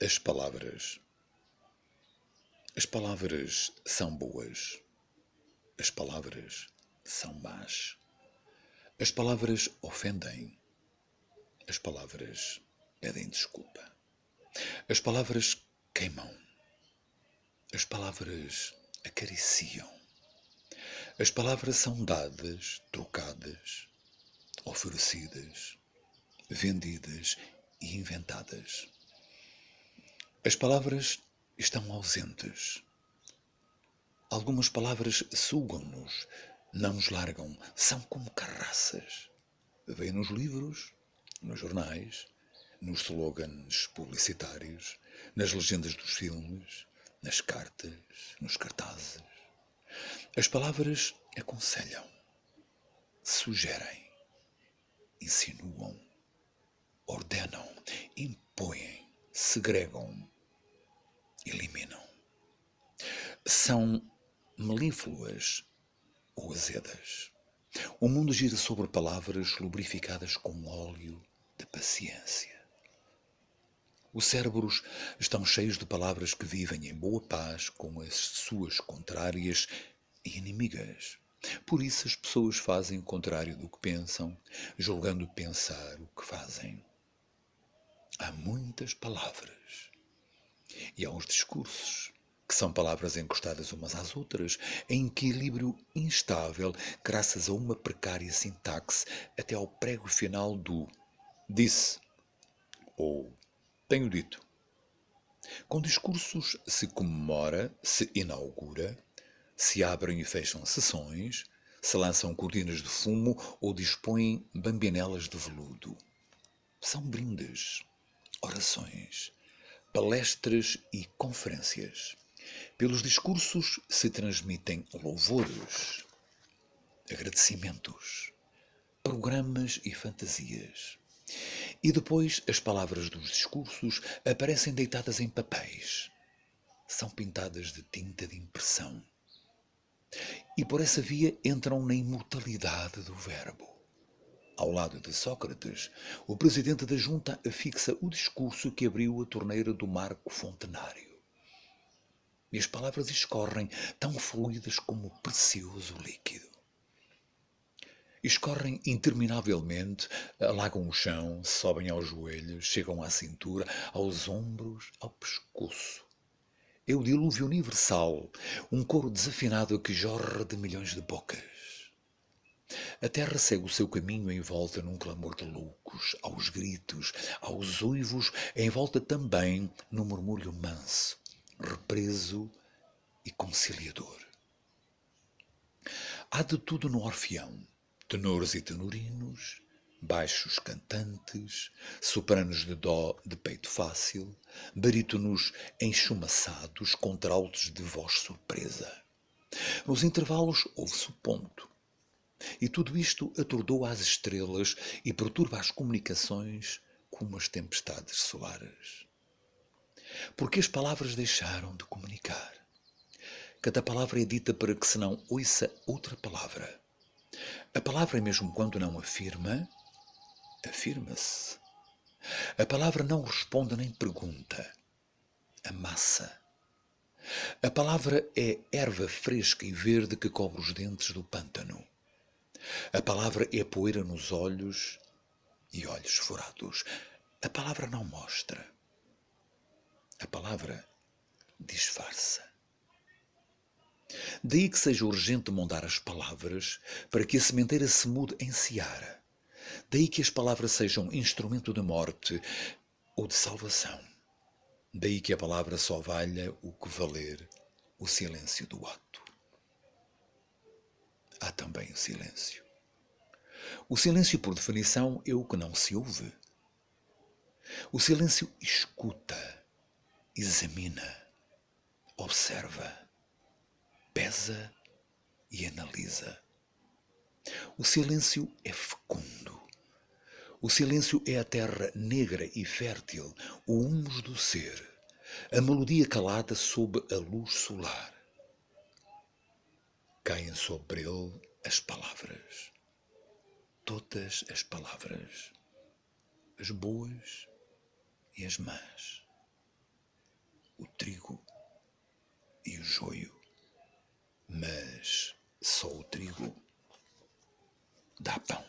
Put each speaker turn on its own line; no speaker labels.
As palavras. As palavras são boas. As palavras são más. As palavras ofendem. As palavras pedem desculpa. As palavras queimam. As palavras acariciam. As palavras são dadas, trocadas, oferecidas, vendidas e inventadas. As palavras estão ausentes. Algumas palavras sugam-nos, não nos largam, são como carraças. Vêm nos livros, nos jornais, nos slogans publicitários, nas legendas dos filmes, nas cartas, nos cartazes. As palavras aconselham, sugerem, insinuam, ordenam, impõem, segregam, eliminam. São melífluas ou azedas. O mundo gira sobre palavras lubrificadas com óleo de paciência. Os cérebros estão cheios de palavras que vivem em boa paz com as suas contrárias e inimigas. Por isso as pessoas fazem o contrário do que pensam, julgando pensar o que fazem. Há muitas palavras e há uns discursos que são palavras encostadas umas às outras, em equilíbrio instável, graças a uma precária sintaxe, até ao prego final do disse ou tenho dito. Com discursos se comemora, se inaugura, se abrem e fecham sessões, se lançam cortinas de fumo ou dispõem bambinelas de veludo. São brindes, orações, palestras e conferências. Pelos discursos se transmitem louvores, agradecimentos, programas e fantasias. E depois as palavras dos discursos aparecem deitadas em papéis. São pintadas de tinta de impressão. E por essa via entram na imortalidade do verbo. Ao lado de Sócrates, o presidente da junta afixa o discurso que abriu a torneira do Marco Fontenário. E as palavras escorrem tão fluidas como o precioso líquido. Escorrem interminavelmente, alagam o chão, sobem aos joelhos, chegam à cintura, aos ombros, ao pescoço. É o dilúvio universal, um coro desafinado que jorra de milhões de bocas. A terra segue o seu caminho em volta num clamor de loucos, aos gritos, aos uivos, em volta também num murmúrio manso, represo e conciliador. Há de tudo no Orfeão, tenores e tenorinos, baixos cantantes, sopranos de dó de peito fácil, barítonos enchumaçados, contraltos de voz surpresa. Nos intervalos ouve-se o ponto. E tudo isto atordoa as estrelas e perturba as comunicações como as tempestades solares. Porque as palavras deixaram de comunicar. Cada palavra é dita para que se não ouça outra palavra. A palavra, mesmo quando não afirma, afirma-se. A palavra não responde nem pergunta. Amassa. A palavra é erva fresca e verde que cobre os dentes do pântano. A palavra é poeira nos olhos e olhos furados. A palavra não mostra. A palavra disfarça. Daí que seja urgente mondar as palavras para que a sementeira se mude em seara. Daí que as palavras sejam instrumento de morte ou de salvação. Daí que a palavra só valha o que valer o silêncio do ato. Há também o silêncio. O silêncio, por definição, é o que não se ouve. O silêncio escuta, examina, observa, pesa e analisa. O silêncio é fecundo. O silêncio é a terra negra e fértil, o humus do ser, a melodia calada sob a luz solar. Caem sobre ele as palavras. Todas as palavras. As boas e as más. o trigo e o joio, mas só o trigo dá pão.